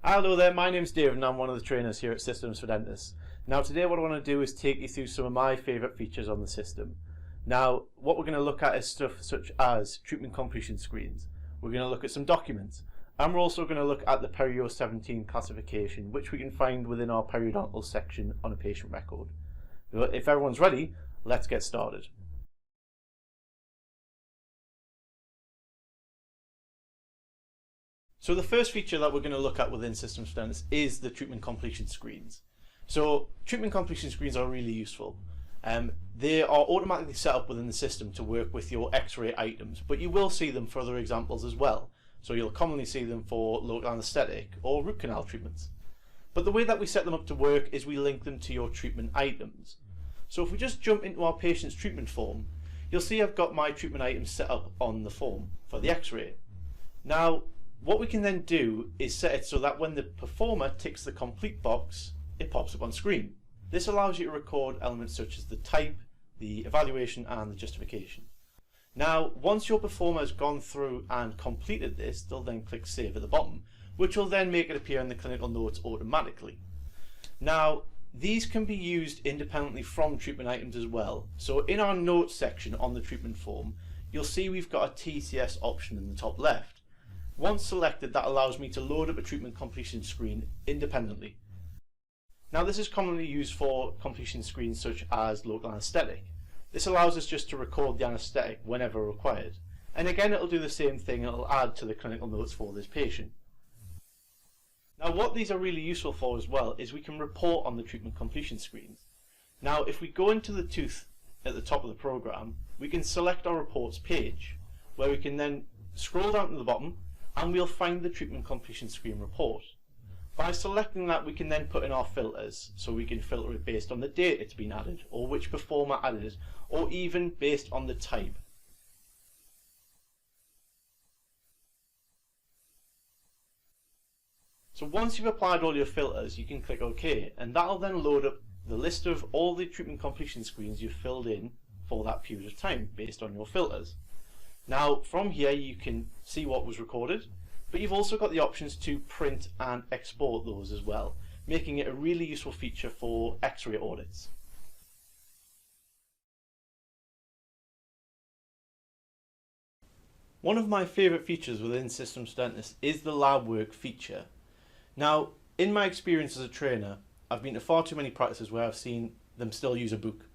Hello there, my name's David and I'm one of the trainers here at Systems for Dentists. Now today what I want to do is take you through some of my favourite features on the system. Now what we're going to look at is stuff such as treatment completion screens. We're going to look at some documents and we're also going to look at the Perio 17 classification, which we can find within our periodontal section on a patient record. If everyone's ready, let's get started. So the first feature that we're going to look at within Systems for Dentists is the treatment completion screens. So treatment completion screens are really useful. They are automatically set up within the system to work with your X-ray items, but you will see them for other examples as well. So you'll commonly see them for local anaesthetic or root canal treatments. But the way that we set them up to work is we link them to your treatment items. So if we just jump into our patient's treatment form, you'll see I've got my treatment items set up on the form for the X-ray. Now, what we can then do is set it so that when the performer ticks the complete box, it pops up on screen. This allows you to record elements such as the type, the evaluation and the justification. Now, once your performer has gone through and completed this, they'll then click Save at the bottom, which will then make it appear in the clinical notes automatically. Now, these can be used independently from treatment items as well. So in our notes section on the treatment form, you'll see we've got a TCS option in the top left. Once selected, that allows me to load up a treatment completion screen independently. Now this is commonly used for completion screens such as local anaesthetic. This allows us just to record the anaesthetic whenever required. And again, it'll do the same thing, it'll add to the clinical notes for this patient. Now what these are really useful for as well is we can report on the treatment completion screens. Now if we go into the tooth at the top of the program, we can select our reports page, where we can then scroll down to the bottom and we'll find the treatment completion screen report. By selecting that, we can then put in our filters, so we can filter it based on the date it's been added, or which performer added it, or even based on the type. So once you've applied all your filters, you can click OK, and that'll then load up the list of all the treatment completion screens you've filled in for that period of time, based on your filters. Now from here you can see what was recorded, but you've also got the options to print and export those as well, making it a really useful feature for X-ray audits. One of my favourite features within Systems for Dentists is the lab work feature. Now in my experience as a trainer, I've been to far too many practices where I've seen them still use a book.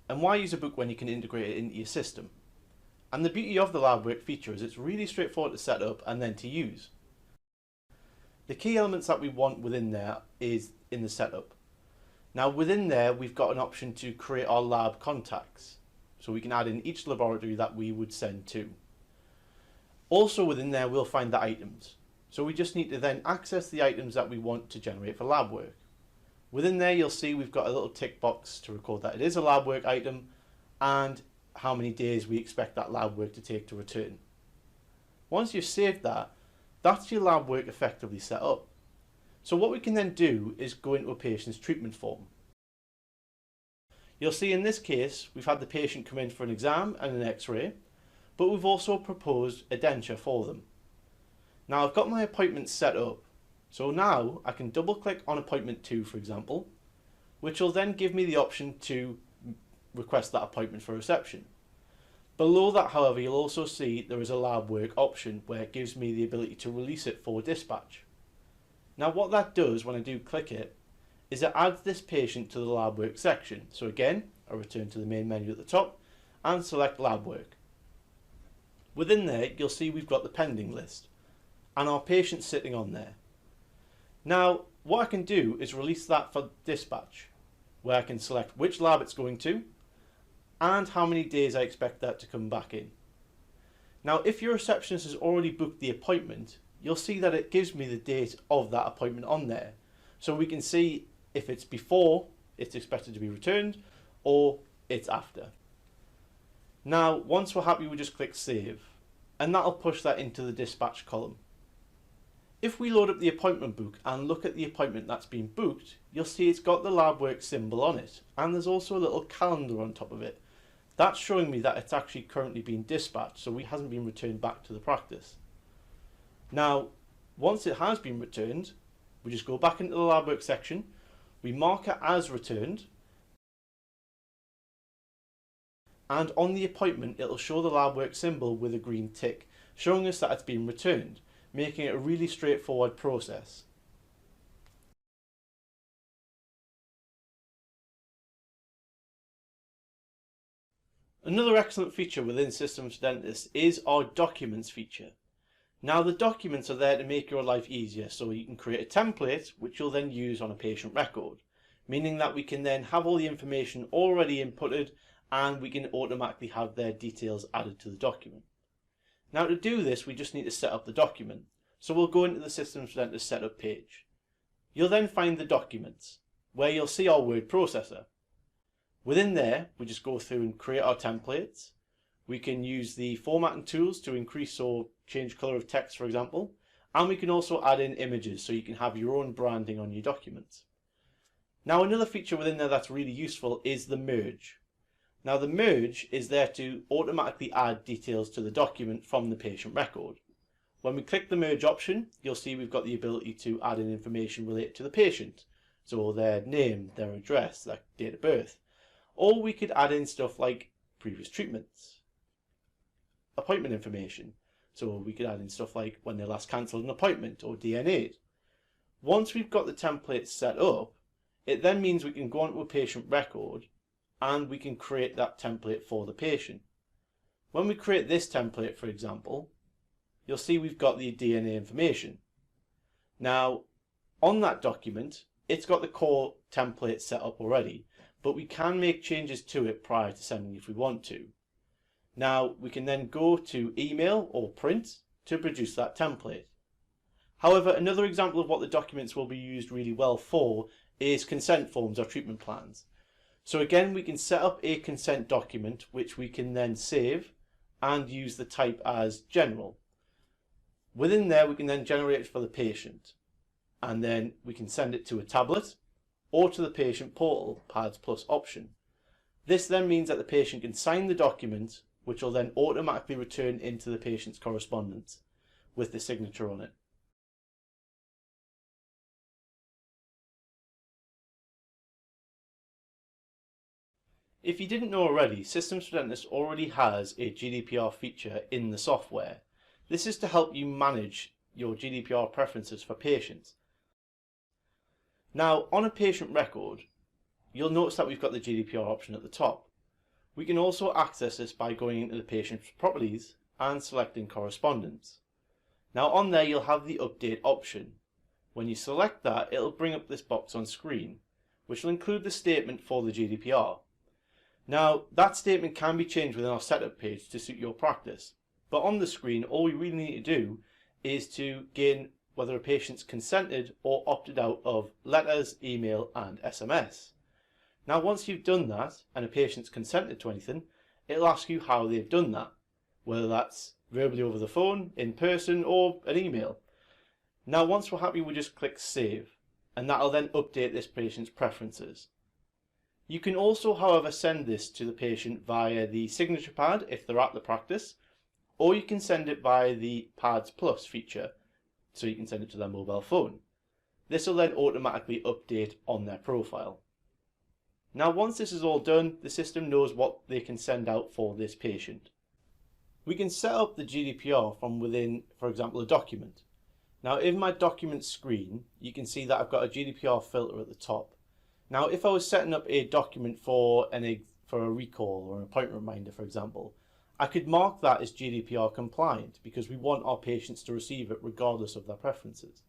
And why use a book when you can integrate it into your system? And the beauty of the lab work feature is it's really straightforward to set up and then to use. The key elements that we want within there is in the setup. Now within there we've got an option to create our lab contacts. So we can add in each laboratory that we would send to. Also within there we'll find the items. So we just need to then access the items that we want to generate for lab work. Within there you'll see we've got a little tick box to record that it is a lab work item and how many days we expect that lab work to take to return. Once you've saved that, that's your lab work effectively set up. So what we can then do is go into a patient's treatment form. You'll see in this case we've had the patient come in for an exam and an X-ray, but we've also proposed a denture for them. Now I've got my appointment set up, so now I can double click on appointment 2 for example, which will then give me the option to request that appointment for reception. Below that, however, you'll also see there is a lab work option where it gives me the ability to release it for dispatch. Now what that does when I do click it is it adds this patient to the lab work section. So again, I return to the main menu at the top and select lab work. Within there you'll see we've got the pending list and our patient sitting on there. Now what I can do is release that for dispatch, where I can select which lab it's going to and how many days I expect that to come back in. Now if your receptionist has already booked the appointment, you'll see that it gives me the date of that appointment on there. So we can see if it's before it's expected to be returned or it's after. Now once we're happy, we just click Save and that'll push that into the dispatch column. If we load up the appointment book and look at the appointment that's been booked, you'll see it's got the lab work symbol on it and there's also a little calendar on top of it. That's showing me that it's actually currently been dispatched, so it hasn't been returned back to the practice. Now, once it has been returned, we just go back into the lab work section, we mark it as returned, and on the appointment it'll show the lab work symbol with a green tick, showing us that it's been returned, making it a really straightforward process. Another excellent feature within Systems for Dentists is our documents feature. Now the documents are there to make your life easier, so you can create a template which you'll then use on a patient record, meaning that we can then have all the information already inputted and we can automatically have their details added to the document. Now to do this we just need to set up the document, so we'll go into the Systems for Dentists setup page. You'll then find the documents, where you'll see our word processor. Within there, we just go through and create our templates. We can use the formatting tools to increase or change colour of text, for example, and we can also add in images so you can have your own branding on your documents. Now another feature within there that's really useful is the merge. Now the merge is there to automatically add details to the document from the patient record. When we click the merge option, you'll see we've got the ability to add in information related to the patient, so their name, their address, their date of birth. Or we could add in stuff like previous treatments, appointment information. So we could add in stuff like when they last cancelled an appointment or DNA'd. Once we've got the template set up, it then means we can go onto a patient record and we can create that template for the patient. When we create this template, for example, you'll see we've got the DNA information. Now, on that document, it's got the core template set up already, but we can make changes to it prior to sending if we want to. Now we can then go to email or print to produce that template. However, another example of what the documents will be used really well for is consent forms or treatment plans. So again, we can set up a consent document which we can then save and use the type as general. Within there we can then generate it for the patient, and then we can send it to a tablet or to the patient portal Pads Plus option. This then means that the patient can sign the document, which will then automatically return into the patient's correspondence with the signature on it. If you didn't know already, Systems for Dentists already has a GDPR feature in the software. This is to help you manage your GDPR preferences for patients. Now, on a patient record, you'll notice that we've got the GDPR option at the top. We can also access this by going into the patient's properties and selecting correspondence. Now on there you'll have the update option. When you select that, it'll bring up this box on screen, which will include the statement for the GDPR. Now that statement can be changed within our setup page to suit your practice, but on the screen all we really need to do is to gain whether a patient's consented or opted out of letters, email and SMS. Now once you've done that and a patient's consented to anything, it'll ask you how they've done that, whether that's verbally over the phone, in person or an email. Now once we're happy we just click save, and that'll then update this patient's preferences. You can also however send this to the patient via the signature pad if they're at the practice, or you can send it via the Pads Plus feature, so you can send it to their mobile phone. This will then automatically update on their profile. Now once this is all done, the system knows what they can send out for this patient. We can set up the GDPR from within, for example, a document. Now in my document screen, you can see that I've got a GDPR filter at the top. Now if I was setting up a document for a recall or an appointment reminder, for example, I could mark that as GDPR compliant because we want our patients to receive it regardless of their preferences.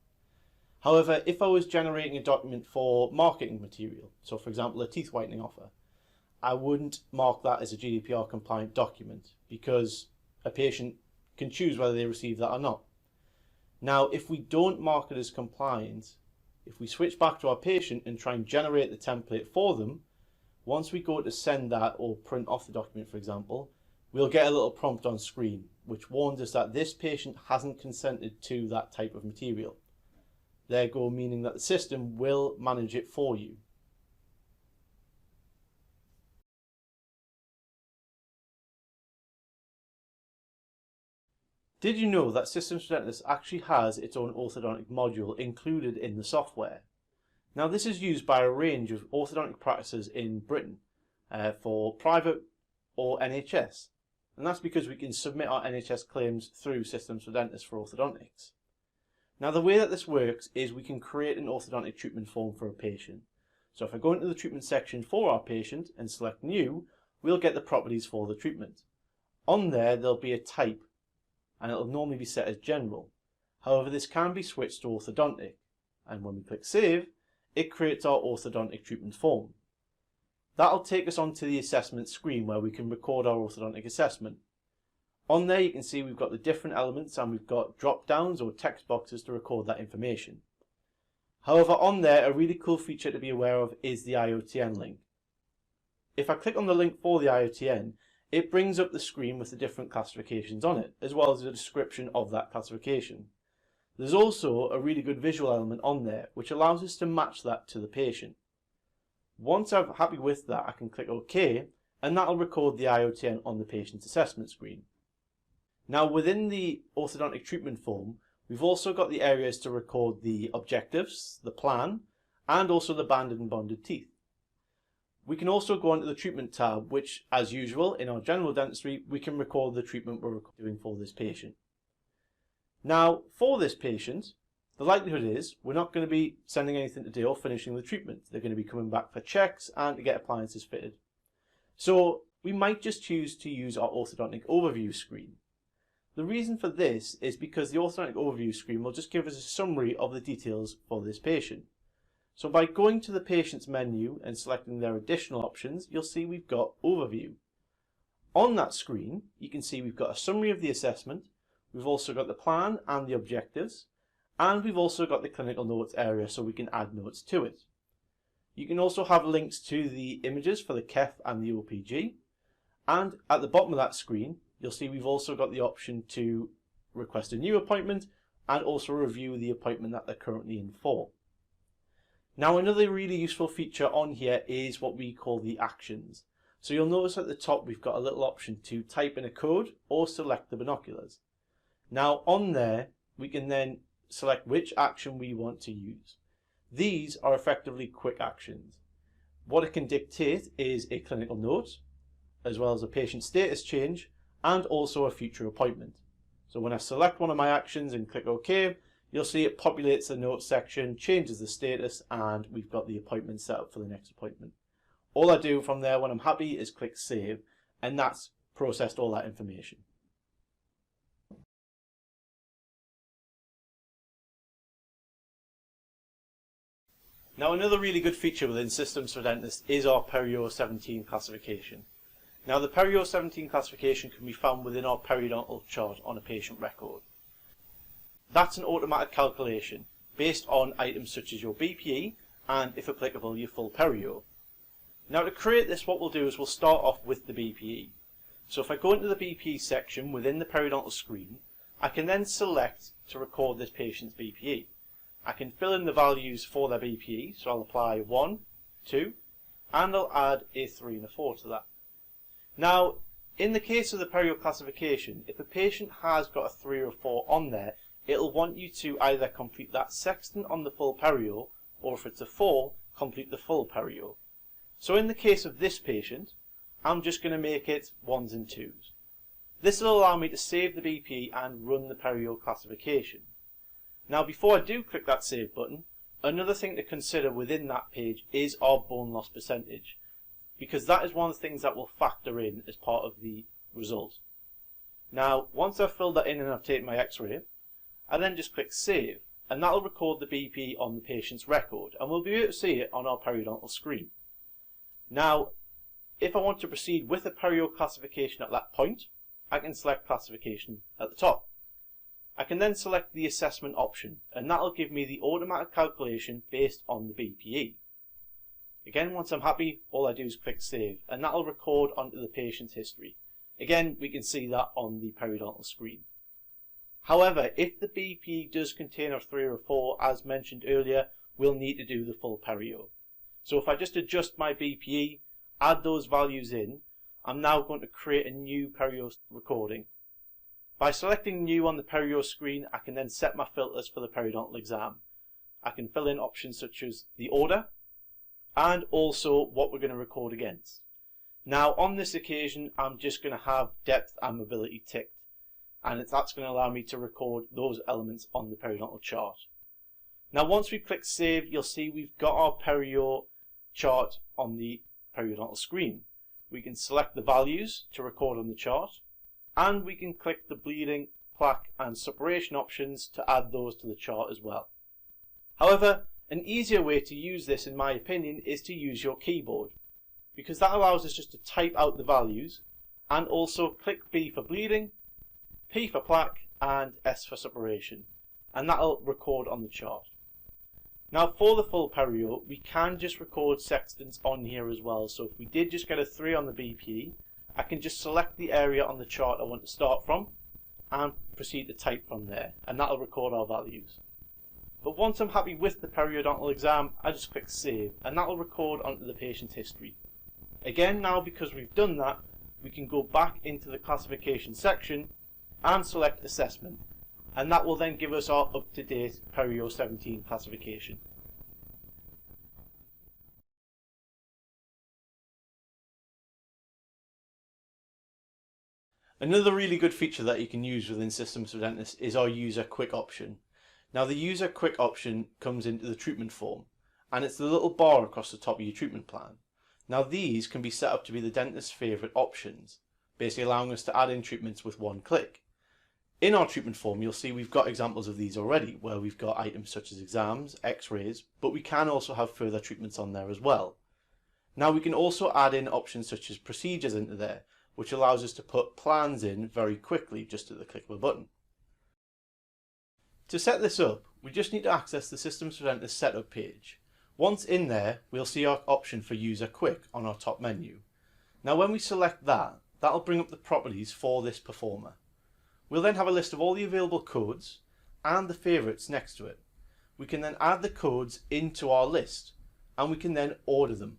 However, if I was generating a document for marketing material, so for example a teeth whitening offer, I wouldn't mark that as a GDPR compliant document because a patient can choose whether they receive that or not. Now if we don't mark it as compliant, if we switch back to our patient and try and generate the template for them, once we go to send that or print off the document, for example, we'll get a little prompt on screen which warns us that this patient hasn't consented to that type of material. There go, meaning that the system will manage it for you. Did you know that Systems for Dentists actually has its own orthodontic module included in the software? Now this is used by a range of orthodontic practices in Britain for private or NHS, and that's because we can submit our NHS claims through Systems for Dentists for orthodontics. Now the way that this works is we can create an orthodontic treatment form for a patient. So if I go into the treatment section for our patient and select new, we'll get the properties for the treatment. On there there'll be a type, and it'll normally be set as general. However, this can be switched to orthodontic, and when we click save, it creates our orthodontic treatment form. That'll take us onto the assessment screen where we can record our orthodontic assessment. On there you can see we've got the different elements and we've got drop downs or text boxes to record that information. However, on there a really cool feature to be aware of is the IOTN link. If I click on the link for the IOTN, it brings up the screen with the different classifications on it, as well as a description of that classification. There's also a really good visual element on there, which allows us to match that to the patient. Once I'm happy with that, I can click OK, and that'll record the IOTN on the patient's assessment screen. Now within the orthodontic treatment form, we've also got the areas to record the objectives, the plan, and also the banded and bonded teeth. We can also go onto the treatment tab, which, as usual, in our general dentistry, we can record the treatment we're doing for this patient. Now, for this patient, the likelihood is we're not going to be sending anything today or finishing the treatment. They're going to be coming back for checks and to get appliances fitted. So we might just choose to use our orthodontic overview screen. The reason for this is because the orthodontic overview screen will just give us a summary of the details for this patient. So by going to the patient's menu and selecting their additional options, you'll see we've got overview. On that screen, you can see we've got a summary of the assessment, we've also got the plan and the objectives, and we've also got the clinical notes area so we can add notes to it. You can also have links to the images for the KEF and the OPG, and at the bottom of that screen, you'll see we've also got the option to request a new appointment and also review the appointment that they're currently in for. Now another really useful feature on here is what we call the actions. So you'll notice at the top we've got a little option to type in a code or select the binoculars. Now on there we can then select which action we want to use. These are effectively quick actions. What it can dictate is a clinical note, as well as a patient status change, and also a future appointment. So when I select one of my actions and click OK, you'll see it populates the notes section, changes the status, and we've got the appointment set up for the next appointment. All I do from there when I'm happy is click save, and that's processed all that information. Now another really good feature within Systems for Dentists is our Perio 17 classification. Now the Perio 17 classification can be found within our periodontal chart on a patient record. That's an automatic calculation based on items such as your BPE and, if applicable, your full perio. Now to create this, what we'll do is we'll start off with the BPE. So if I go into the BPE section within the periodontal screen, I can then select to record this patient's BPE. I can fill in the values for their BPE, so I'll apply 1, 2, and I'll add a 3 and a 4 to that. Now, in the case of the perio classification, if a patient has got a 3 or 4 on there, it'll want you to either complete that sextant on the full perio, or if it's a 4, complete the full perio. So in the case of this patient, I'm just going to make it 1s and 2s. This will allow me to save the BP and run the perio classification. Now before I do click that save button, another thing to consider within that page is our bone loss percentage, because that is one of the things that will factor in as part of the result. Now once I've filled that in and I've taken my x-ray, I then just click save, and that'll record the BP on the patient's record, and we'll be able to see it on our periodontal screen. Now, if I want to proceed with a perio classification at that point, I can select classification at the top. I can then select the assessment option, and that'll give me the automatic calculation based on the BPE. Again, once I'm happy, all I do is click save, and that'll record onto the patient's history. Again, we can see that on the periodontal screen. However, if the BP does contain a 3 or 4, as mentioned earlier, we'll need to do the full perio. So if I just adjust my BPE, add those values in, I'm now going to create a new perio recording. By selecting new on the perio screen, I can then set my filters for the periodontal exam. I can fill in options such as the order and also what we're going to record against. Now on this occasion, I'm just going to have depth and mobility ticked, and that's going to allow me to record those elements on the periodontal chart. Now once we click save, you'll see we've got our perio chart on the periodontal screen. We can select the values to record on the chart, and we can click the bleeding, plaque and suppuration options to add those to the chart as well. However, an easier way to use this, in my opinion, is to use your keyboard, because that allows us just to type out the values and also click B for bleeding, P for plaque and S for suppuration, and that'll record on the chart. Now for the full perio, we can just record sextants on here as well. So if we did just get a 3 on the BP, I can just select the area on the chart I want to start from and proceed to type from there, and that'll record our values. But once I'm happy with the periodontal exam, I just click save, and that'll record onto the patient's history. Again, now because we've done that, we can go back into the classification section and select assessment, and that will then give us our up-to-date Perio 17 classification. Another really good feature that you can use within Systems for Dentists is our User Quick option. Now the User Quick option comes into the treatment form, and it's the little bar across the top of your treatment plan. Now these can be set up to be the dentist's favourite options, basically allowing us to add in treatments with one click. In our treatment form, you'll see we've got examples of these already, where we've got items such as exams, x-rays, but we can also have further treatments on there as well. Now we can also add in options such as procedures into there, which allows us to put plans in very quickly just at the click of a button. To set this up, we just need to access the Systems for Dentists setup page. Once in there, we'll see our option for User Quick on our top menu. Now when we select that, that'll bring up the properties for this performer. We'll then have a list of all the available codes and the favourites next to it. We can then add the codes into our list, and we can then order them.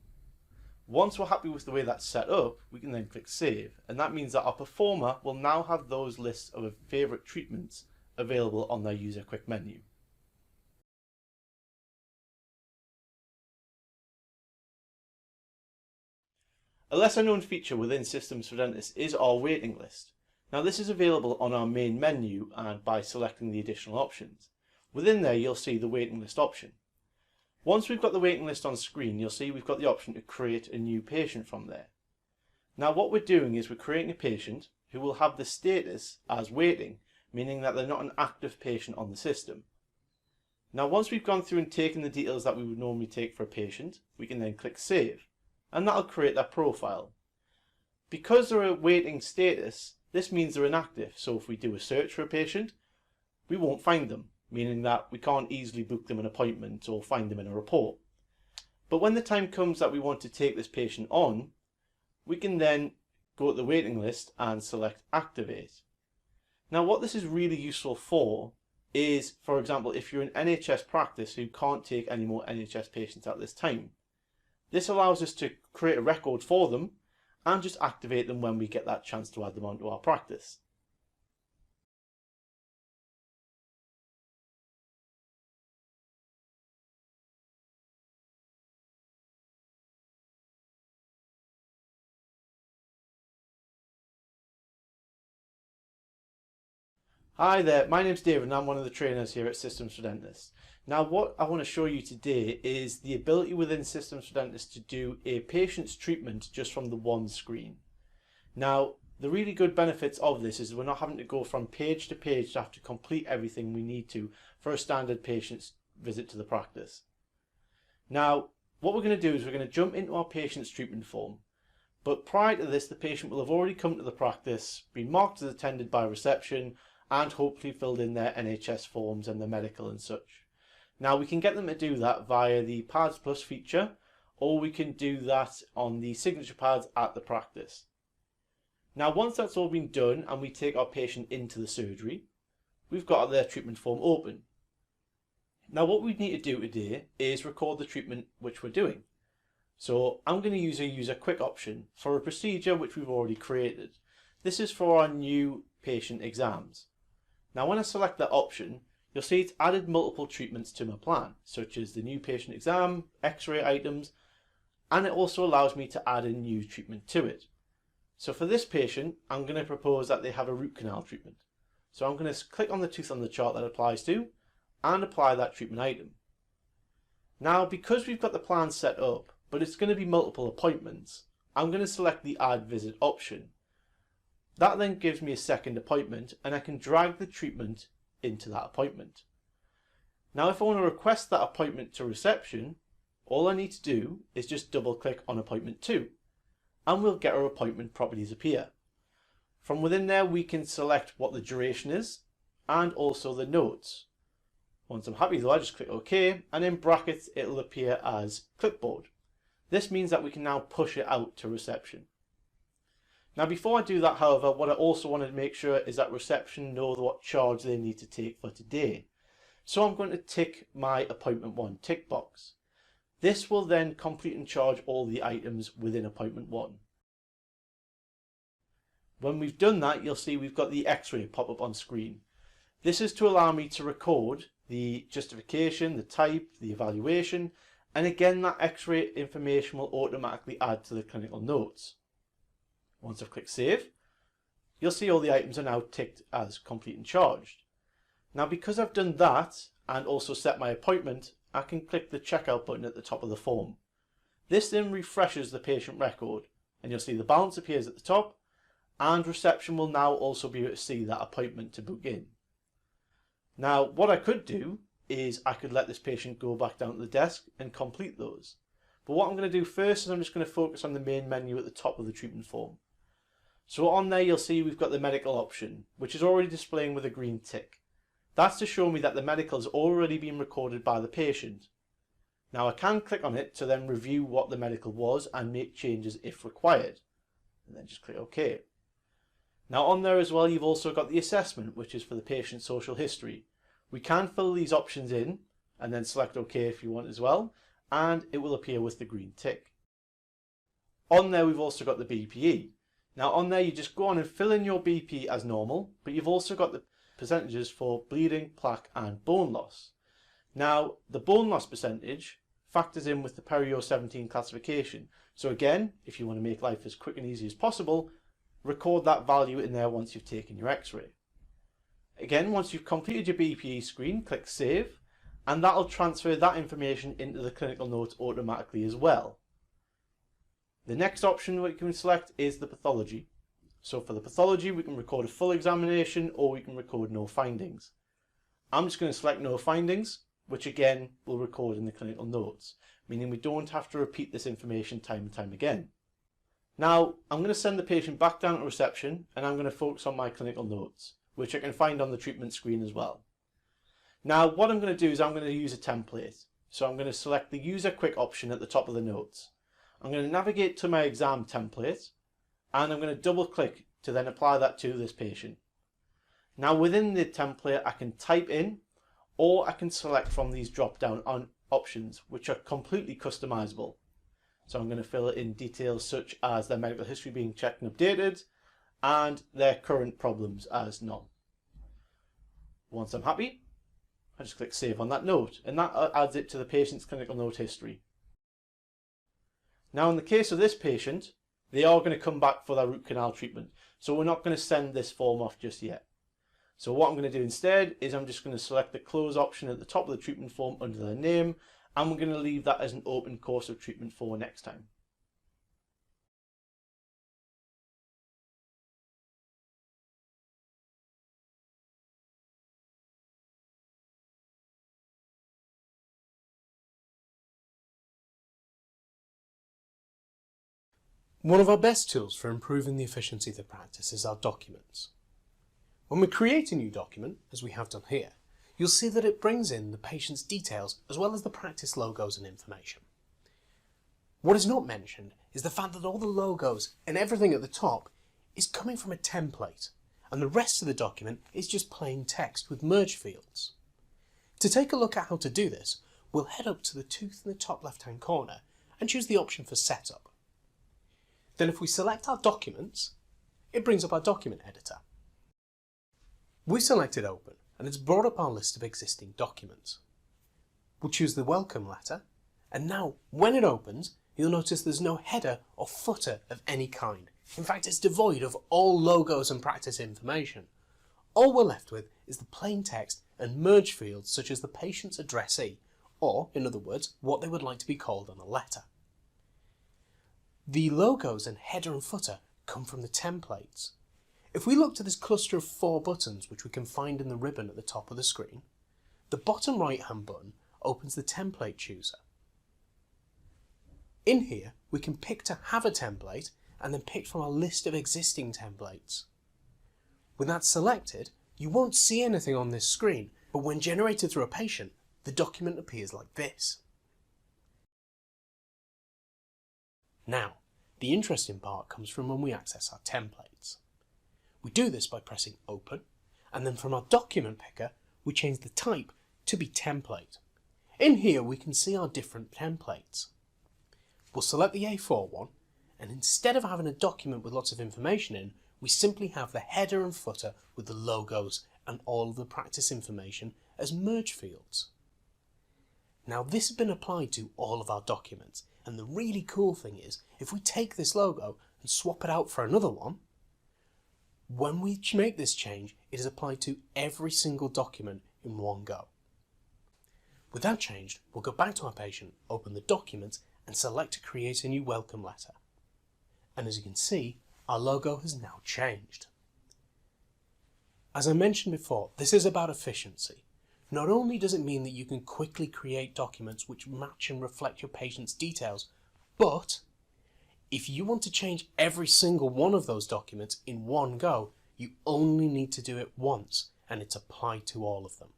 Once we're happy with the way that's set up, we can then click save, and that means that our performer will now have those lists of favourite treatments available on their User Quick menu. A lesser known feature within Systems for Dentists is our waiting list. Now this is available on our main menu and by selecting the additional options. Within there you'll see the waiting list option. Once we've got the waiting list on screen, you'll see we've got the option to create a new patient from there. Now what we're doing is we're creating a patient who will have the status as waiting, meaning that they're not an active patient on the system. Now once we've gone through and taken the details that we would normally take for a patient, we can then click save, and that'll create their profile. Because they're a waiting status, this means they're inactive, so if we do a search for a patient, we won't find them, meaning that we can't easily book them an appointment or find them in a report. But when the time comes that we want to take this patient on, we can then go to the waiting list and select activate. Now what this is really useful for is, for example, if you're an NHS practice who can't take any more NHS patients at this time. This allows us to create a record for them and just activate them when we get that chance to add them onto our practice. Hi there, my name's David and I'm one of the trainers here at Systems for Dentists. Now what I want to show you today is the ability within Systems for Dentists to do a patient's treatment just from the one screen. Now the really good benefits of this is we're not having to go from page to page to have to complete everything we need to for a standard patient's visit to the practice. Now what we're going to do is we're going to jump into our patient's treatment form, but prior to this the patient will have already come to the practice, been marked as attended by reception, and hopefully filled in their NHS forms and their medical and such. Now we can get them to do that via the Pads Plus feature, or we can do that on the signature pads at the practice. Now once that's all been done and we take our patient into the surgery, we've got their treatment form open. Now what we need to do today is record the treatment which we're doing. So I'm going to use a User Quick option for a procedure which we've already created. This is for our new patient exams. Now when I select that option, you'll see it's added multiple treatments to my plan, such as the new patient exam, x-ray items, and it also allows me to add a new treatment to it. So for this patient, I'm going to propose that they have a root canal treatment. So I'm going to click on the tooth on the chart that applies to and apply that treatment item. Now because we've got the plan set up, but it's going to be multiple appointments, I'm going to select the add visit option. That then gives me a second appointment and I can drag the treatment into that appointment. Now if I want to request that appointment to reception, all I need to do is just double click on appointment 2 and we'll get our appointment properties appear. From within there we can select what the duration is and also the notes. Once I'm happy though, I just click OK, and in brackets it'll appear as clipboard. This means that we can now push it out to reception. Now before I do that, however, what I also want to make sure is that reception know what charge they need to take for today. So I'm going to tick my appointment 1 tick box. This will then complete and charge all the items within appointment 1. When we've done that, you'll see we've got the x-ray pop up on screen. This is to allow me to record the justification, the type, the evaluation, and again that x-ray information will automatically add to the clinical notes. Once I've clicked save, you'll see all the items are now ticked as complete and charged. Now because I've done that and also set my appointment, I can click the checkout button at the top of the form. This then refreshes the patient record and you'll see the balance appears at the top, and reception will now also be able to see that appointment to book in. Now what I could do is I could let this patient go back down to the desk and complete those. But what I'm going to do first is I'm just going to focus on the main menu at the top of the treatment form. So on there you'll see we've got the medical option, which is already displaying with a green tick. That's to show me that the medical has already been recorded by the patient. Now I can click on it to then review what the medical was and make changes if required. And then just click OK. Now on there as well you've also got the assessment, which is for the patient's social history. We can fill these options in and then select OK if you want as well, and it will appear with the green tick. On there we've also got the BPE. Now on there you just go on and fill in your BP as normal, but you've also got the percentages for bleeding, plaque and bone loss. Now the bone loss percentage factors in with the Perio 17 classification. So again, if you want to make life as quick and easy as possible, record that value in there once you've taken your x-ray. Again, once you've completed your BPE screen, click save, and that'll transfer that information into the clinical notes automatically as well. The next option we can select is the pathology. So for the pathology we can record a full examination or we can record no findings. I'm just going to select no findings, which again will record in the clinical notes, meaning we don't have to repeat this information time and time again. Now I'm going to send the patient back down to reception and I'm going to focus on my clinical notes, which I can find on the treatment screen as well. Now what I'm going to do is I'm going to use a template. So I'm going to select the user quick option at the top of the notes. I'm going to navigate to my exam template and I'm going to double click to then apply that to this patient. Now within the template I can type in or I can select from these drop down options which are completely customizable. So I'm going to fill in details such as their medical history being checked and updated and their current problems as none. Once I'm happy, I just click save on that note and that adds it to the patient's clinical note history. Now in the case of this patient, they are going to come back for their root canal treatment, so we're not going to send this form off just yet. So what I'm going to do instead is I'm just going to select the close option at the top of the treatment form under their name, and we're going to leave that as an open course of treatment for next time. One of our best tools for improving the efficiency of the practice is our documents. When we create a new document, as we have done here, you'll see that it brings in the patient's details as well as the practice logos and information. What is not mentioned is the fact that all the logos and everything at the top is coming from a template, and the rest of the document is just plain text with merge fields. To take a look at how to do this, we'll head up to the tooth in the top left-hand corner and choose the option for Setup. Then if we select our documents it brings up our document editor. We selected Open and it's brought up our list of existing documents. We'll choose the welcome letter, and now when it opens you'll notice there's no header or footer of any kind. In fact, it's devoid of all logos and practice information. All we're left with is the plain text and merge fields such as the patient's addressee, or in other words, what they would like to be called on a letter. The logos and header and footer come from the templates. If we look to this cluster of 4 buttons which we can find in the ribbon at the top of the screen, the bottom right hand button opens the template chooser. In here we can pick to have a template and then pick from our list of existing templates. With that selected, you won't see anything on this screen, but when generated through a patient, the document appears like this. Now, the interesting part comes from when we access our templates. We do this by pressing Open, and then from our document picker, we change the type to be Template. In here, we can see our different templates. We'll select the A4 one, and instead of having a document with lots of information in, we simply have the header and footer with the logos and all of the practice information as merge fields. Now this has been applied to all of our documents, and the really cool thing is, if we take this logo and swap it out for another one, when we make this change, it is applied to every single document in one go. With that changed, we'll go back to our patient, open the document, and select to create a new welcome letter. And as you can see, our logo has now changed. As I mentioned before, this is about efficiency. Not only does it mean that you can quickly create documents which match and reflect your patient's details, but if you want to change every single one of those documents in one go, you only need to do it once, and it's applied to all of them.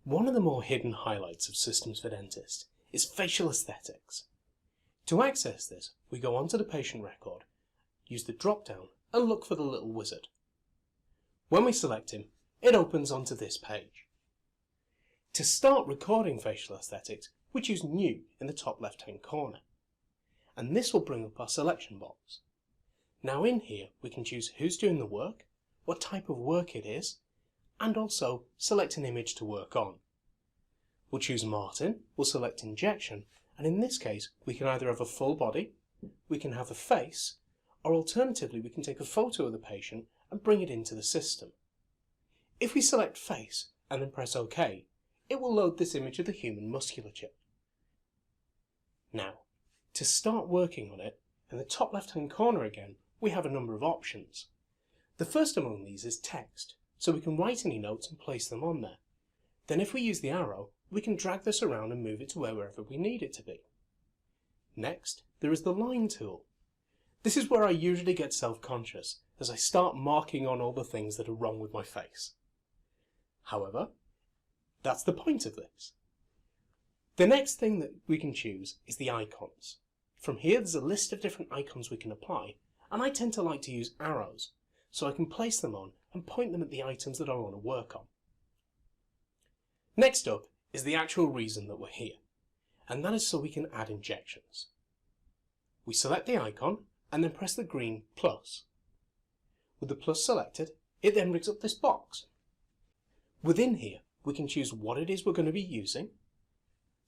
One of the more hidden highlights of Systems for Dentists is facial aesthetics. To access this, we go onto the patient record, use the drop-down and look for the little wizard. When we select him, it opens onto this page. To start recording facial aesthetics, we choose New in the top left-hand corner, and this will bring up our selection box. Now in here, we can choose who's doing the work, what type of work it is, and also select an image to work on. We'll choose Martin, we'll select injection, and in this case we can either have a full body, we can have a face, or alternatively we can take a photo of the patient and bring it into the system. If we select face and then press OK, it will load this image of the human musculature. Now, to start working on it, in the top left hand corner again, we have a number of options. The first among these is text, so we can write any notes and place them on there. Then if we use the arrow, we can drag this around and move it to wherever we need it to be. Next, there is the line tool. This is where I usually get self-conscious, as I start marking on all the things that are wrong with my face. However, that's the point of this. The next thing that we can choose is the icons. From here there's a list of different icons we can apply, and I tend to like to use arrows, so I can place them on and point them at the items that I want to work on. Next up is the actual reason that we're here, and that is so we can add injections. We select the icon and then press the green plus. With the plus selected, it then brings up this box. Within here, we can choose what it is we're going to be using,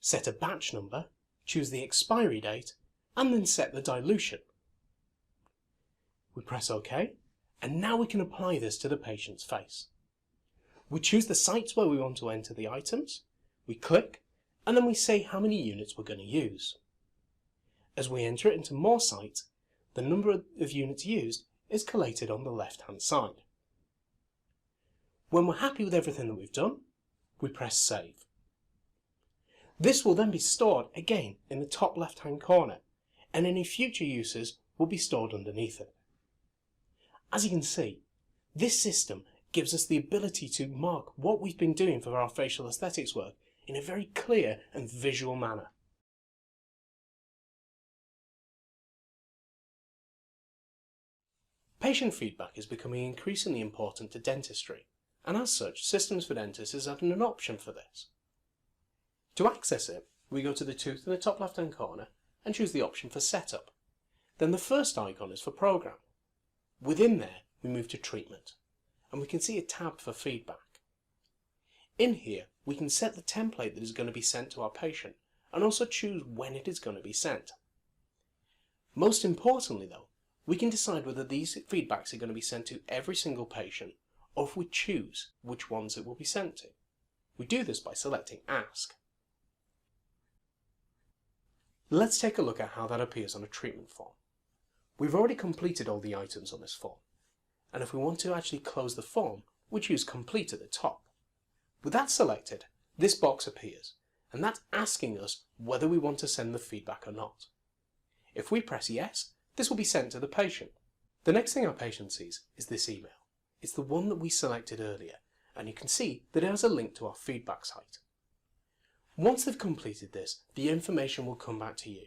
set a batch number, choose the expiry date, and then set the dilution. We press OK, and now we can apply this to the patient's face. We choose the sites where we want to enter the items, we click, and then we say how many units we're going to use. As we enter it into more sites, the number of units used is collated on the left-hand side. When we're happy with everything that we've done, we press Save. This will then be stored again in the top left-hand corner, and any future uses will be stored underneath it. As you can see, this system gives us the ability to mark what we've been doing for our facial aesthetics work in a very clear and visual manner. Patient feedback is becoming increasingly important to dentistry, and as such, Systems for Dentists is adding an option for this. To access it, we go to the tooth in the top left hand corner and choose the option for Setup. Then the first icon is for Program. Within there, we move to Treatment, and we can see a tab for feedback. In here, we can set the template that is going to be sent to our patient and also choose when it is going to be sent. Most importantly though, we can decide whether these feedbacks are going to be sent to every single patient or if we choose which ones it will be sent to. We do this by selecting Ask. Let's take a look at how that appears on a treatment form. We've already completed all the items on this form, and if we want to actually close the form, we choose Complete at the top. With that selected, this box appears, and that's asking us whether we want to send the feedback or not. If we press Yes, this will be sent to the patient. The next thing our patient sees is this email. It's the one that we selected earlier, and you can see that it has a link to our feedback site. Once they've completed this, the information will come back to you.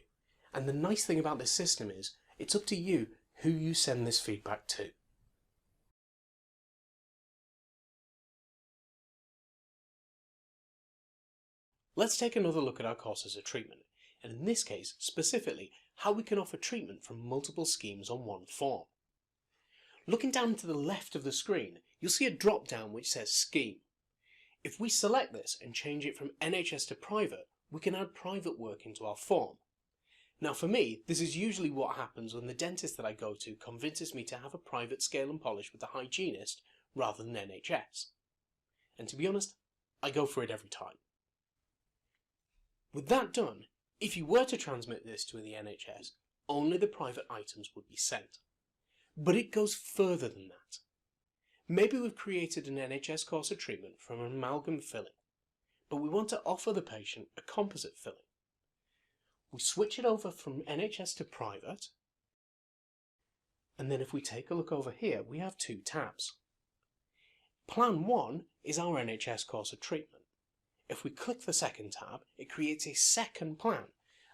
And the nice thing about this system is, it's up to you who you send this feedback to. Let's take another look at our courses of treatment, and in this case, specifically, how we can offer treatment from multiple schemes on one form. Looking down to the left of the screen, you'll see a drop down which says Scheme. If we select this and change it from NHS to private, we can add private work into our form. Now for me, this is usually what happens when the dentist that I go to convinces me to have a private scale and polish with a hygienist rather than NHS. And to be honest, I go for it every time. With that done, if you were to transmit this to the NHS, only the private items would be sent. But it goes further than that. Maybe we've created an NHS course of treatment from an amalgam filling, but we want to offer the patient a composite filling. We switch it over from NHS to private, and then if we take a look over here, we have two tabs. Plan 1 is our NHS course of treatment. If we click the second tab, it creates a second plan,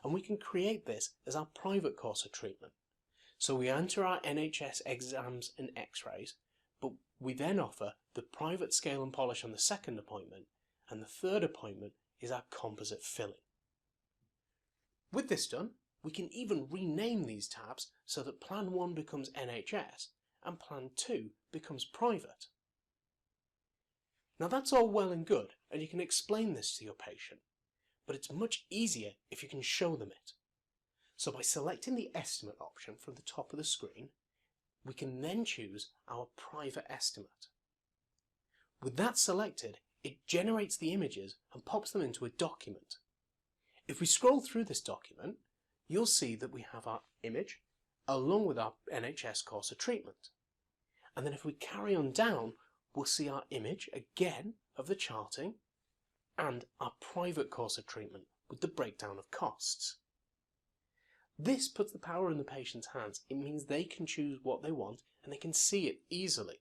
and we can create this as our private course of treatment. So we enter our NHS exams and x-rays, but we then offer the private scale and polish on the second appointment, and the third appointment is our composite filling. With this done, we can even rename these tabs so that Plan 1 becomes NHS and Plan 2 becomes private. Now that's all well and good, and you can explain this to your patient, but it's much easier if you can show them it. So by selecting the estimate option from the top of the screen, we can then choose our private estimate. With that selected, it generates the images and pops them into a document. If we scroll through this document, you'll see that we have our image along with our NHS course of treatment. And then if we carry on down, we'll see our image again of the charting and our private course of treatment with the breakdown of costs. This puts the power in the patient's hands. It means they can choose what they want and they can see it easily.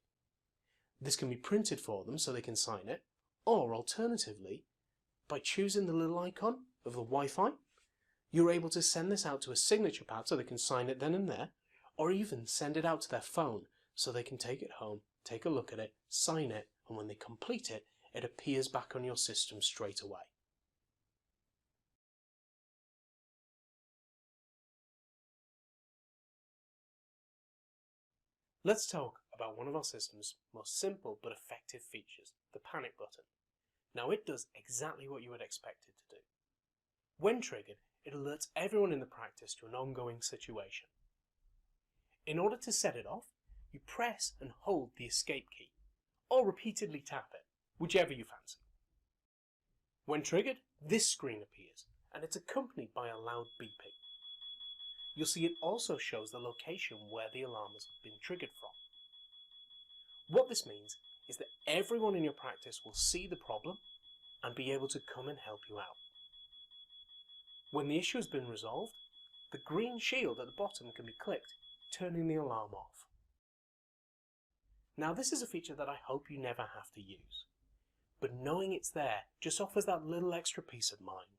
This can be printed for them so they can sign it, or alternatively, by choosing the little icon of the Wi-Fi, you're able to send this out to a signature pad so they can sign it then and there, or even send it out to their phone so they can take it home, take a look at it, sign it, and when they complete it, it appears back on your system straight away. Let's talk about one of our system's most simple but effective features, the panic button. Now it does exactly what you would expect it to do. When triggered, it alerts everyone in the practice to an ongoing situation. In order to set it off, you press and hold the escape key, or repeatedly tap it, whichever you fancy. When triggered, this screen appears, and it's accompanied by a loud beeping. You'll see it also shows the location where the alarm has been triggered from. What this means is that everyone in your practice will see the problem and be able to come and help you out. When the issue has been resolved, the green shield at the bottom can be clicked, turning the alarm off. Now this is a feature that I hope you never have to use, but knowing it's there just offers that little extra peace of mind.